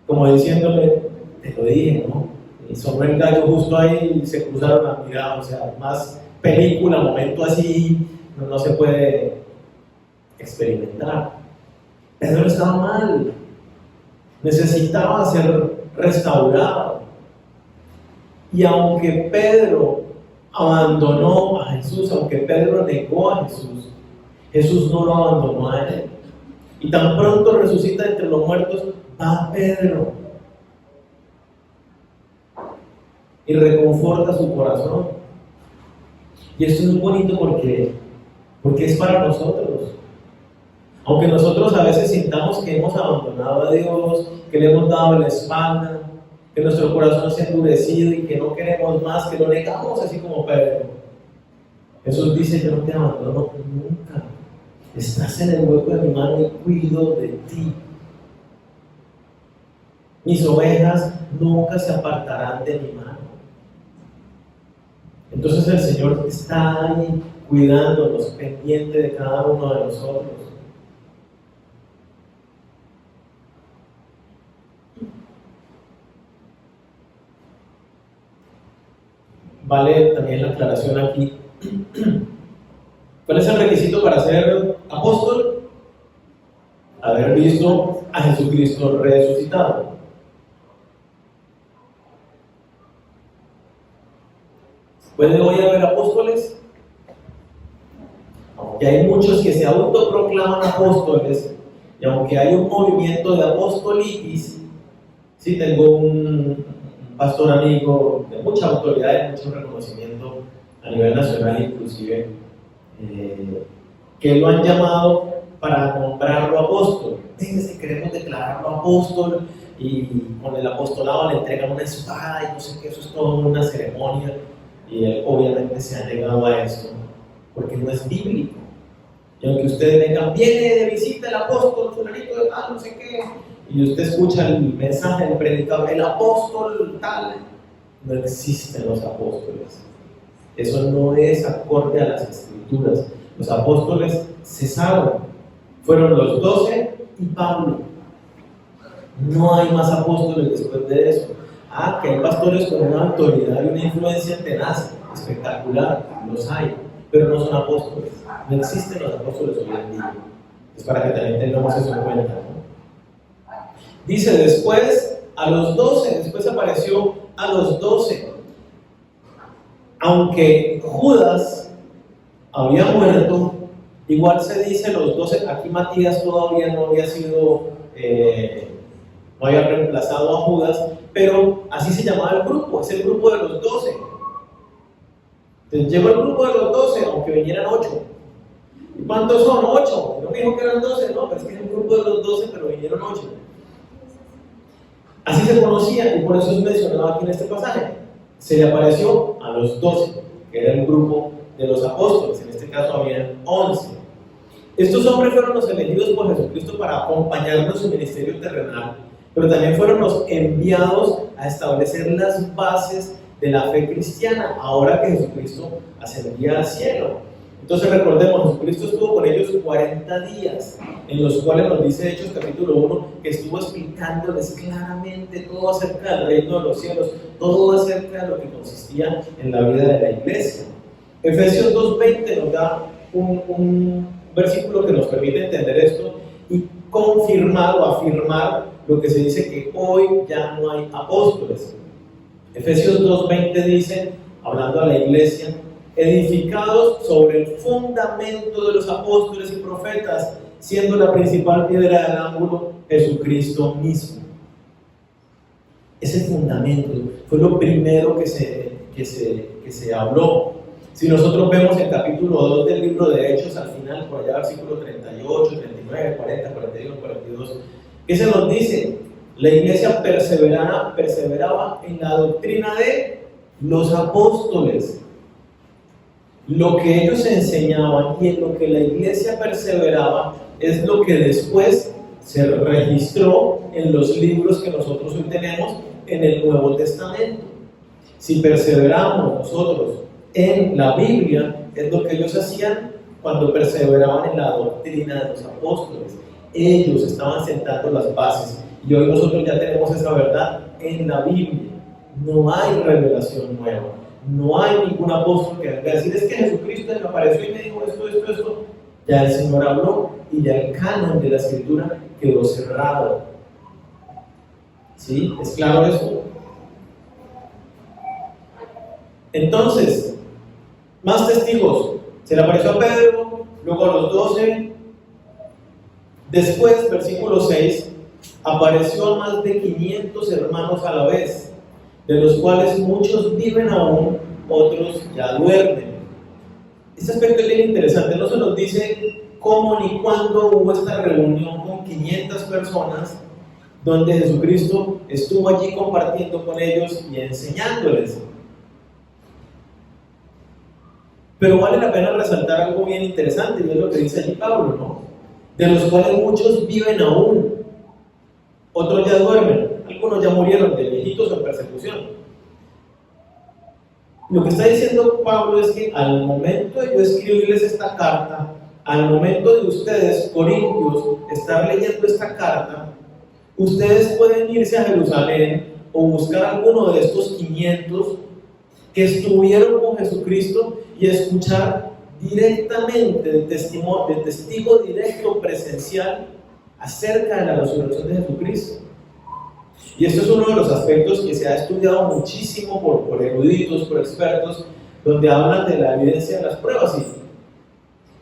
como diciéndole, te lo dije, ¿no? Y sonó el gallo justo ahí y se cruzaron las miradas, o sea, más película, momento así, no se puede experimentar. Pedro estaba mal, necesitaba ser restaurado. Y aunque Pedro abandonó a Jesús, aunque Pedro negó a Jesús, Jesús no lo abandonó a él. Y tan pronto resucita entre los muertos, va Pedro y reconforta su corazón. Y esto es bonito porque es para nosotros. Aunque nosotros a veces sintamos que hemos abandonado a Dios, que le hemos dado la espalda, que nuestro corazón se ha endurecido y que no queremos más, que lo negamos así como Pedro, Jesús dice, yo no te abandono nunca. Estás en el hueco de mi mano y cuido de ti. Mis ovejas nunca se apartarán de mi mano. Entonces el Señor está ahí cuidándonos, pendiente de cada uno de nosotros. Vale también la aclaración aquí. ¿Cuál es el requisito para ser apóstol? Haber visto a Jesucristo resucitado. ¿Puede hoy haber apóstoles? Aunque hay muchos que se autoproclaman apóstoles, y aunque hay un movimiento de apostolitis, sí tengo un pastor amigo de mucha autoridad y mucho reconocimiento a nivel nacional inclusive, que lo han llamado para nombrarlo apóstol. Fíjense, queremos declararlo apóstol y con el apostolado le entregan una espada y no sé qué, eso es toda una ceremonia y él obviamente se ha negado a eso porque no es bíblico. Y aunque ustedes vengan, viene de visita el apóstol, fulanito de tal, no sé qué, y usted escucha el mensaje del predicador, el apóstol tal, no existen los apóstoles. Eso no es acorde a las escrituras. Los apóstoles cesaron, fueron los 12 y Pablo. No hay más apóstoles después de eso. Que hay pastores con una autoridad y una influencia tenaz, espectacular, los hay, pero no son apóstoles. No existen los apóstoles hoy en día. Es para que también tengamos eso en cuenta, ¿no? Dice después a los 12, después apareció a los 12. Aunque Judas había muerto, igual se dice los 12, aquí Matías todavía no había sido, no había reemplazado a Judas, pero así se llamaba el grupo, es el grupo de los 12. Entonces llegó el grupo de los 12, aunque vinieran 8. ¿Y cuántos son? 8. No me dijo que eran 12, no, pero es que es el grupo de los 12, pero vinieron 8. Así se conocía y por eso es mencionado aquí en este pasaje. Se le apareció a los 12, que era el grupo de los apóstoles, en este caso habían 11. Estos hombres fueron los elegidos por Jesucristo para acompañarnos en su ministerio terrenal, pero también fueron los enviados a establecer las bases de la fe cristiana, ahora que Jesucristo ascendía al cielo. Entonces recordemos, Jesucristo estuvo con ellos 40 días, en los cuales nos dice Hechos capítulo 1, que estuvo explicándoles claramente todo acerca del reino de los cielos, todo acerca de lo que consistía en la vida de la iglesia. Efesios 2:20 nos da un versículo que nos permite entender esto y confirmar o afirmar lo que se dice que hoy ya no hay apóstoles. Efesios 2:20 dice, hablando a la iglesia, edificados sobre el fundamento de los apóstoles y profetas, siendo la principal piedra del ángulo Jesucristo mismo. Ese fundamento fue lo primero que se habló. Si nosotros vemos el capítulo 2 del libro de Hechos, al final, por allá versículo 38, 39, 40, 41, 42, ¿qué se nos dice? La iglesia perseveraba en la doctrina de los apóstoles Lo que ellos enseñaban y en lo que la iglesia perseveraba es lo que después se registró en los libros que nosotros hoy tenemos en el Nuevo Testamento. Si perseveramos nosotros en la Biblia, es lo que ellos hacían cuando perseveraban en la doctrina de los apóstoles. Ellos estaban sentando las bases y hoy nosotros ya tenemos esa verdad en la Biblia. No hay revelación nueva. No hay ningún apóstol que venga a decir: es que Jesucristo me apareció y me dijo esto. Ya el Señor habló y ya el canon de la Escritura quedó cerrado. ¿Sí? ¿Es claro eso? Entonces, más testigos. Se le apareció a Pedro, luego a los 12. Después, versículo 6, apareció a más de 500 hermanos a la vez, de los cuales muchos viven aún, otros ya duermen. Este aspecto es bien interesante. No se nos dice cómo ni cuándo hubo esta reunión con 500 personas donde Jesucristo estuvo allí compartiendo con ellos y enseñándoles. Pero vale la pena resaltar algo bien interesante, y es lo que dice allí Pablo, ¿no? De los cuales muchos viven aún, otros ya duermen, algunos ya murieron de viejitos en persecución. Lo que está diciendo Pablo es que al momento de yo escribirles esta carta, al momento de ustedes, corintios, estar leyendo esta carta, ustedes pueden irse a Jerusalén o buscar alguno de estos 500 que estuvieron con Jesucristo y escuchar directamente de testigo directo, presencial, acerca de la resurrección de Jesucristo. Y esto es uno de los aspectos que se ha estudiado muchísimo por eruditos, por expertos, donde hablan de la evidencia de las pruebas. Y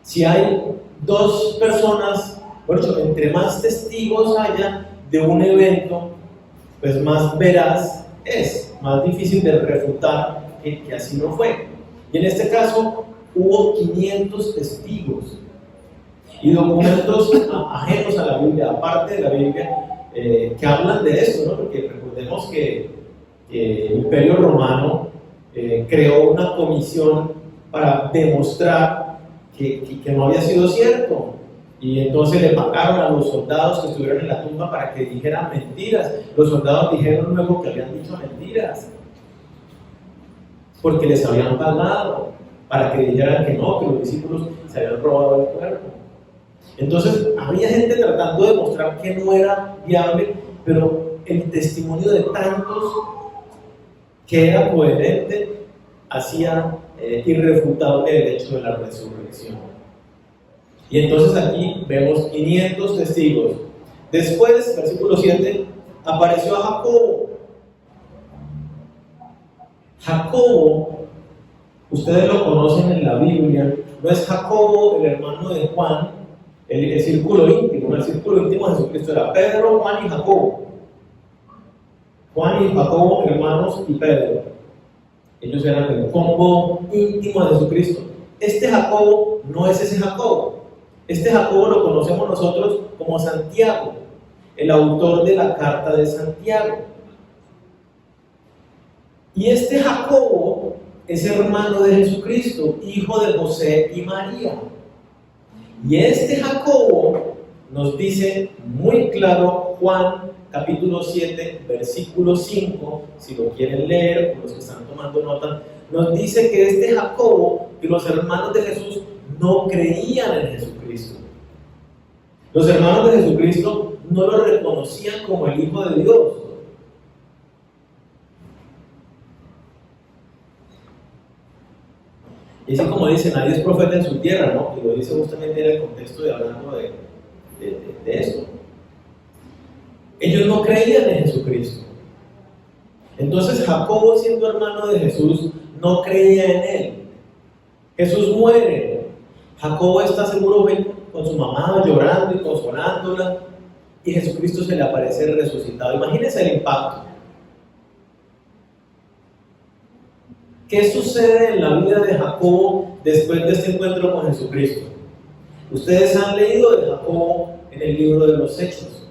si hay dos personas, bueno, entre más testigos haya de un evento, pues más veraz es, más difícil de refutar que así no fue. Y en este caso hubo 500 testigos y documentos ajenos a la Biblia, aparte de la Biblia, que hablan de esto, ¿no? Porque recordemos que el Imperio Romano creó una comisión para demostrar que no había sido cierto, y entonces le pagaron a los soldados que estuvieron en la tumba para que dijeran mentiras. Los soldados dijeron luego que habían dicho mentiras porque les habían pagado para que dijeran que no, que los discípulos se habían robado el cuerpo. Entonces había gente tratando de demostrar que no era viable, pero el testimonio de tantos que era coherente hacía irrefutable el hecho de la resurrección. Y entonces aquí vemos 500 testigos. Después, versículo 7, apareció a Jacobo. Jacobo, ustedes lo conocen en la Biblia, no es Jacobo el hermano de Juan, el círculo íntimo. El círculo íntimo de Jesucristo era Pedro, Juan y Jacobo. Juan y Jacobo, hermanos, y Pedro. Ellos eran el combo íntimo de Jesucristo. Este Jacobo no es ese Jacobo. Este Jacobo lo conocemos nosotros como Santiago, el autor de la carta de Santiago. Y este Jacobo es hermano de Jesucristo, hijo de José y María. Y este Jacobo nos dice muy claro Juan capítulo 7, versículo 5, si lo quieren leer, los que están tomando nota, nos dice que este Jacobo y los hermanos de Jesús no creían en Jesucristo. Los hermanos de Jesucristo no lo reconocían como el Hijo de Dios. Y así como dice, nadie es profeta en su tierra, ¿no? Y lo dice justamente en el contexto de hablando de esto. Ellos no creían en Jesucristo. Entonces Jacobo, siendo hermano de Jesús, no creía en él. Jesús muere. Jacobo está seguro con su mamá llorando y consolándola, y Jesucristo se le aparece resucitado. Imagínense el impacto. ¿Qué sucede en la vida de Jacobo después de este encuentro con Jesucristo? Ustedes han leído de Jacobo en el libro de los Hechos.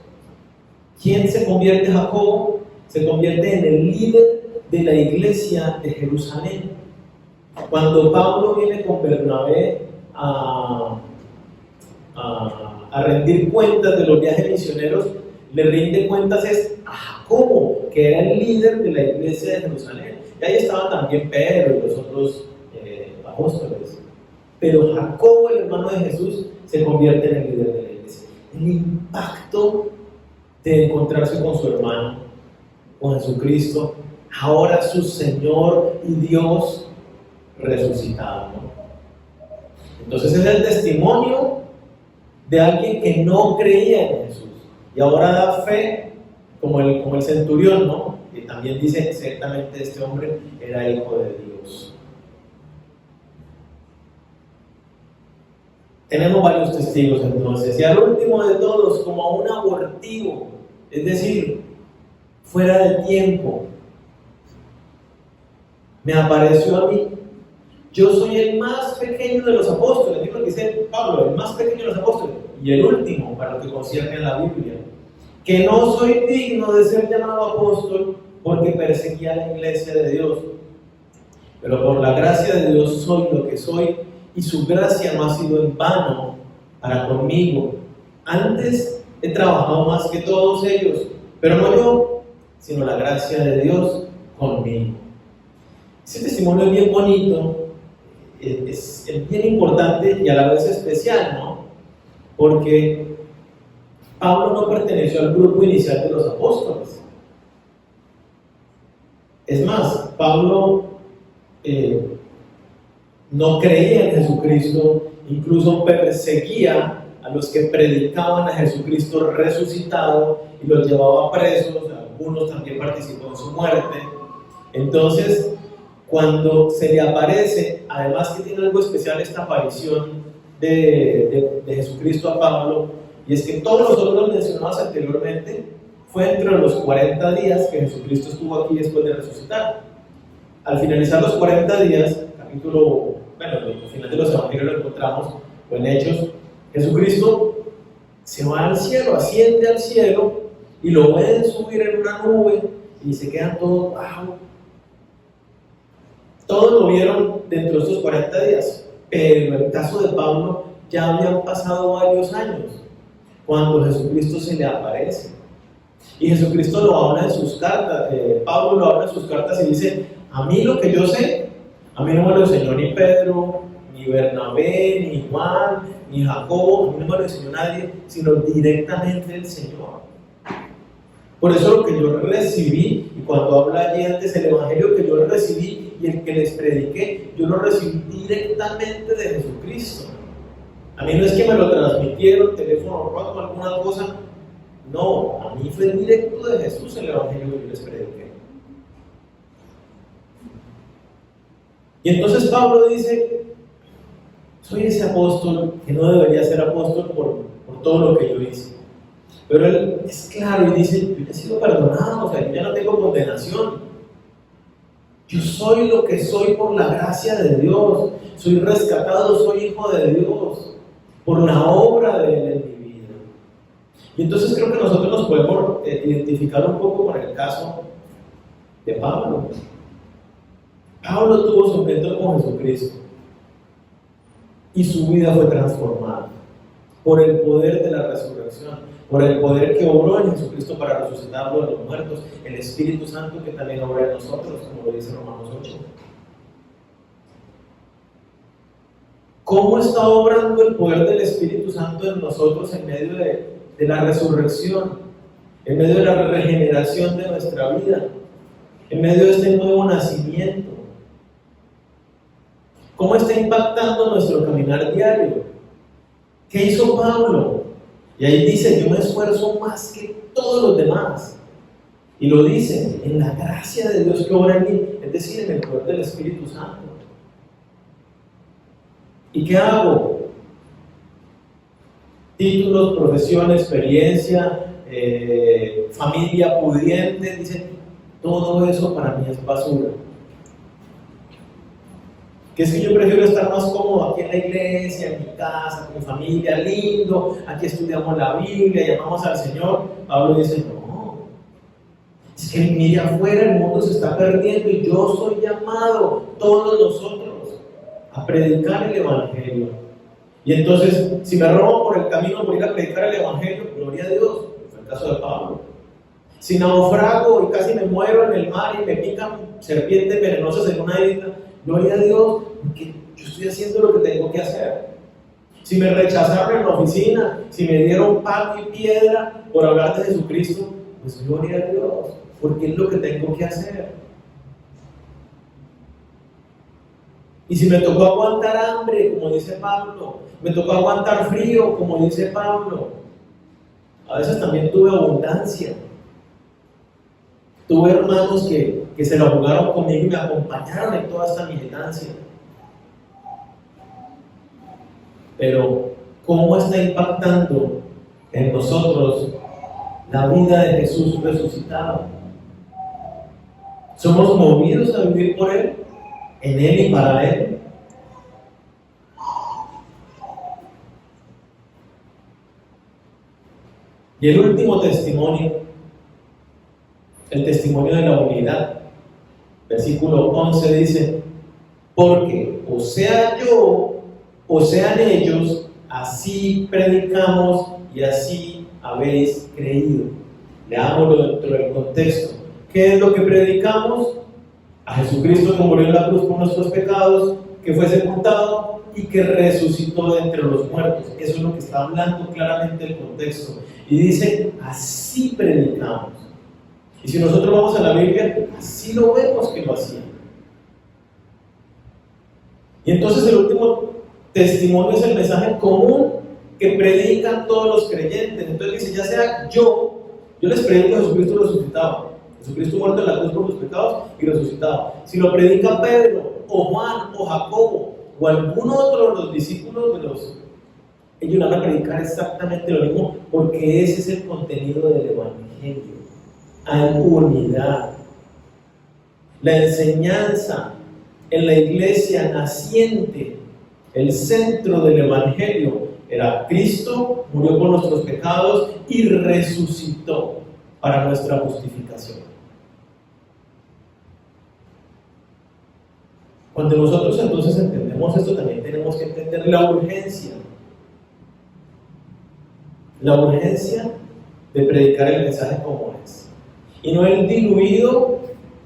¿Quién se convierte Jacobo? Se convierte en el líder de la iglesia de Jerusalén. Cuando Pablo viene con Bernabé a rendir cuentas de los viajes misioneros, le rinde cuentas a Jacobo, que era el líder de la iglesia de Jerusalén. Y ahí estaban también Pedro y los otros apóstoles. Pero Jacobo, el hermano de Jesús, se convierte en el líder de la iglesia. El impacto de encontrarse con su hermano, con Jesucristo, ahora su Señor y Dios resucitado, ¿no? Entonces es el testimonio de alguien que no creía en Jesús y ahora da fe, como el centurión, ¿no? Que también dice exactamente este hombre era hijo de Dios. Tenemos varios testigos entonces, y al último de todos, como un abortivo, es decir, fuera de tiempo, me apareció a mí. Yo soy el más pequeño de los apóstoles, digo lo que dice Pablo, el más pequeño de los apóstoles, y el último para lo que concierne a la Biblia, que no soy digno de ser llamado apóstol porque perseguía la iglesia de Dios, pero por la gracia de Dios soy lo que soy, y su gracia no ha sido en vano para conmigo. Antes he trabajado más que todos ellos, pero no yo, sino la gracia de Dios conmigo. Ese testimonio es bien bonito, es bien importante y a la vez especial, ¿no? Porque Pablo no perteneció al grupo inicial de los apóstoles. Es más, Pablo no creía en Jesucristo, incluso perseguía a los que predicaban a Jesucristo resucitado y los llevaba presos. Algunos también participó en su muerte. Entonces, cuando se le aparece, además que tiene algo especial esta aparición de Jesucristo a Pablo, y es que todos los otros mencionados anteriormente fue entre los 40 días que Jesucristo estuvo aquí después de resucitar. Al finalizar los 40 días, al final de los evangelios lo encontramos, o en Hechos, Jesucristo se va al cielo, asciende al cielo, y lo ven subir en una nube, y se quedan todos, wow. Todos lo vieron dentro de estos 40 días, pero en el caso de Pablo ya habían pasado varios años cuando Jesucristo se le aparece. Y Jesucristo lo habla en sus cartas, Pablo lo habla en sus cartas y dice: a mí lo que yo sé, a mí no me lo enseñó ni Pedro, ni Bernabé, ni Juan, ni Jacobo, a mí no me lo enseñó nadie, sino directamente el Señor. Por eso lo que yo recibí, y cuando habla allí antes el evangelio que yo recibí y el que les prediqué, yo lo recibí directamente de Jesucristo. A mí no es que me lo transmitieron, teléfono roto, alguna cosa. No, a mí fue directo de Jesús el evangelio que yo les prediqué. Y entonces Pablo dice: soy ese apóstol que no debería ser apóstol por todo lo que yo hice. Pero él es claro y dice: yo ya he sido perdonado, o sea, yo ya no tengo condenación. Yo soy lo que soy por la gracia de Dios. Soy rescatado, soy hijo de Dios por la obra de Él en mi vida. Y entonces creo que nosotros nos podemos identificar un poco con el caso de Pablo. Pablo tuvo su encuentro con Jesucristo y su vida fue transformada por el poder de la resurrección, por el poder que obró en Jesucristo para resucitarlo de los muertos, el Espíritu Santo que también obra en nosotros, como lo dice Romanos 8. ¿Cómo está obrando el poder del Espíritu Santo en nosotros en medio de la resurrección, en medio de la regeneración de nuestra vida, en medio de este nuevo nacimiento? ¿Cómo está impactando nuestro caminar diario? ¿Qué hizo Pablo? Y ahí dice: yo me esfuerzo más que todos los demás. Y lo dice: en la gracia de Dios que obra en mí, es decir, en el poder del Espíritu Santo. ¿Y qué hago? Títulos, profesión, experiencia, familia pudiente, dice: todo eso para mí es basura. Que es que yo prefiero estar más cómodo aquí en la iglesia, en mi casa, con mi familia, lindo, aquí estudiamos la Biblia, llamamos al Señor. Pablo dice: no, es que mire afuera, el mundo se está perdiendo y yo soy llamado, todos nosotros, a predicar el Evangelio. Y entonces, si me robo por el camino por ir a predicar el Evangelio, gloria a Dios, fue el caso de Pablo. Si naufrago y casi me muero en el mar y me pican serpientes venenosas en una isla, gloria a Dios, porque yo estoy haciendo lo que tengo que hacer. Si me rechazaron en la oficina, si me dieron pan y piedra por hablar de Jesucristo, pues gloria a Dios, porque es lo que tengo que hacer. Y si me tocó aguantar hambre, como dice Pablo, me tocó aguantar frío, como dice Pablo, a veces también tuve abundancia. Tuve hermanos que se la jugaron conmigo y me acompañaron en toda esta militancia. Pero, ¿cómo está impactando en nosotros la vida de Jesús resucitado? ¿Somos movidos a vivir por Él? ¿En Él y para Él? Y el último testimonio, el testimonio de la unidad. Versículo 11 dice: porque o sea yo, o sean ellos, así predicamos y así habéis creído. Leámoslo dentro del contexto. ¿Qué es lo que predicamos? A Jesucristo que murió en la cruz por nuestros pecados, que fue sepultado y que resucitó de entre los muertos. Eso es lo que está hablando claramente el contexto. Y dice, así predicamos. Y si nosotros vamos a la Biblia, así lo vemos que lo hacían. Y entonces el último testimonio es el mensaje común que predican todos los creyentes. Entonces dice, ya sea yo les predico a Jesucristo resucitado, Jesucristo muerto en la cruz por sus pecados y resucitado. Si lo predica Pedro, o Juan, o Jacobo, o algún otro de los discípulos ellos van a predicar exactamente lo mismo, porque ese es el contenido del Evangelio. Hay unidad. La enseñanza en la iglesia naciente, el centro del Evangelio, era Cristo murió por nuestros pecados y resucitó para nuestra justificación. Cuando nosotros entonces entendemos esto, también tenemos que entender la urgencia de predicar el mensaje como es, y no el diluido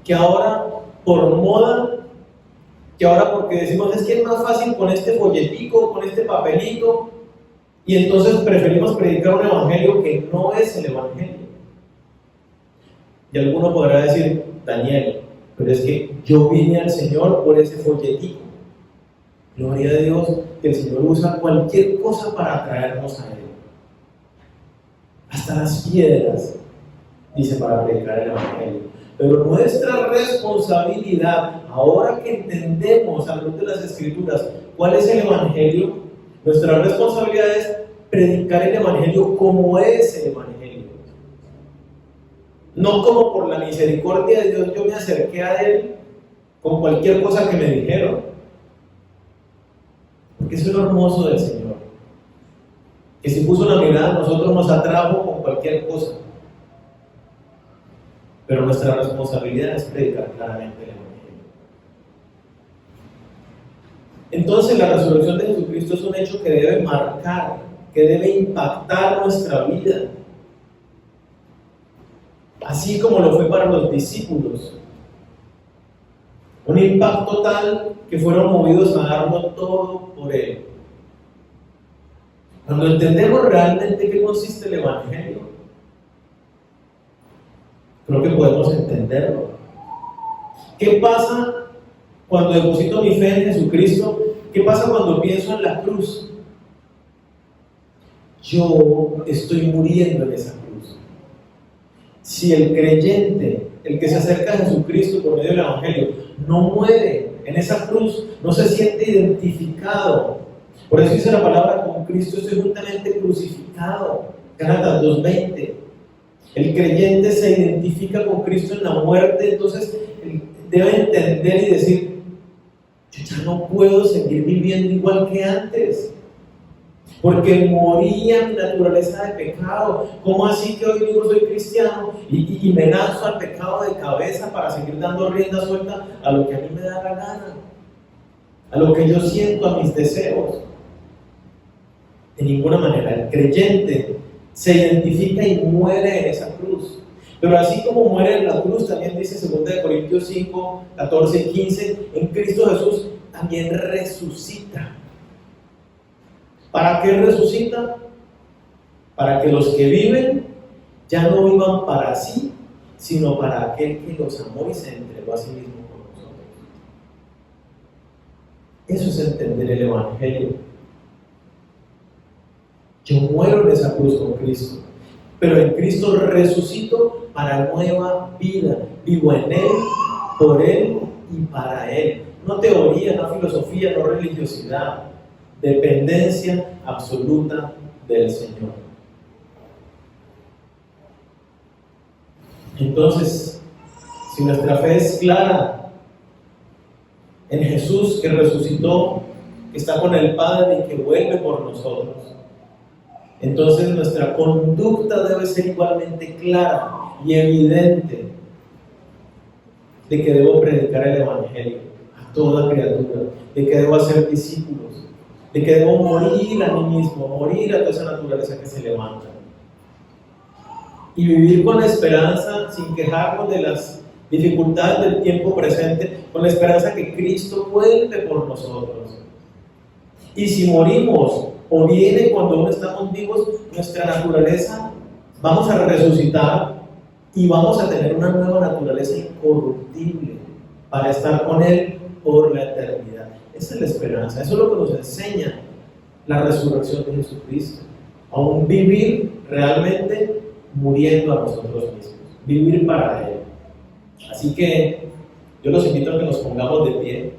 que ahora por moda, que ahora porque decimos es que es más fácil con este folletico, con este papelito, y entonces preferimos predicar un evangelio que no es el evangelio. Y alguno podrá decir, Daniel, pero es que yo vine al Señor por ese folletico. Gloria a Dios que el Señor usa cualquier cosa para atraernos a Él. Hasta las piedras, dice, para predicar el evangelio. Pero nuestra responsabilidad, ahora que entendemos a la luz de las Escrituras cuál es el evangelio, nuestra responsabilidad es predicar el evangelio como es el evangelio. No como por la misericordia de Dios yo me acerqué a Él con cualquier cosa que me dijeron. Porque eso es lo hermoso del Señor. Que si puso la mirada a nosotros nos atrajo con cualquier cosa. Pero nuestra responsabilidad es predicar claramente el evangelio. Entonces la resurrección de Jesucristo es un hecho que debe marcar, que debe impactar nuestra vida. Así como lo fue para los discípulos. Un impacto tal que fueron movidos a darlo todo por Él. Cuando entendemos realmente qué consiste el evangelio, creo que podemos entenderlo. ¿Qué pasa cuando deposito mi fe en Jesucristo? ¿Qué pasa cuando pienso en la cruz? Yo estoy muriendo en esa cruz. Si el creyente, el que se acerca a Jesucristo por medio del evangelio, no muere en esa cruz, no se siente identificado. Por eso dice la palabra, con Cristo estoy juntamente crucificado. Gálatas 2:20. El creyente se identifica con Cristo en la muerte, entonces debe entender y decir, yo ya no puedo seguir viviendo igual que antes, porque moría mi naturaleza de pecado. ¿Cómo así que hoy digo soy cristiano y me lanzo al pecado de cabeza para seguir dando rienda suelta a lo que a mí me da la gana? a lo que yo siento, a mis deseos. De ninguna manera. El creyente se identifica y muere en esa cruz. Pero así como muere en la cruz, también dice 2 Corintios 5, 14 y 15, en Cristo Jesús también resucita. ¿Para qué resucita? Para que los que viven ya no vivan para sí, sino para aquel que los amó y se entregó a sí mismo por nosotros. Eso es entender el Evangelio. Yo muero en esa cruz con Cristo, pero en Cristo resucito para nueva vida. Vivo en Él, por Él y para Él. No teoría, no filosofía, no religiosidad. Dependencia absoluta del Señor. Entonces, si nuestra fe es clara en Jesús que resucitó, que está con el Padre y que vuelve por nosotros, entonces nuestra conducta debe ser igualmente clara y evidente de que debo predicar el Evangelio a toda criatura, de que debo hacer discípulos, de que debo morir a mí mismo, morir a toda esa naturaleza que se levanta y vivir con esperanza, sin quejarnos de las dificultades del tiempo presente, con la esperanza que Cristo vuelve por nosotros. Y si morimos o viene cuando aún estamos vivos, nuestra naturaleza, vamos a resucitar y vamos a tener una nueva naturaleza incorruptible para estar con Él por la eternidad. Esa es la esperanza, eso es lo que nos enseña la resurrección de Jesucristo. Aún vivir realmente muriendo a nosotros mismos, vivir para Él. Así que yo los invito a que nos pongamos de pie.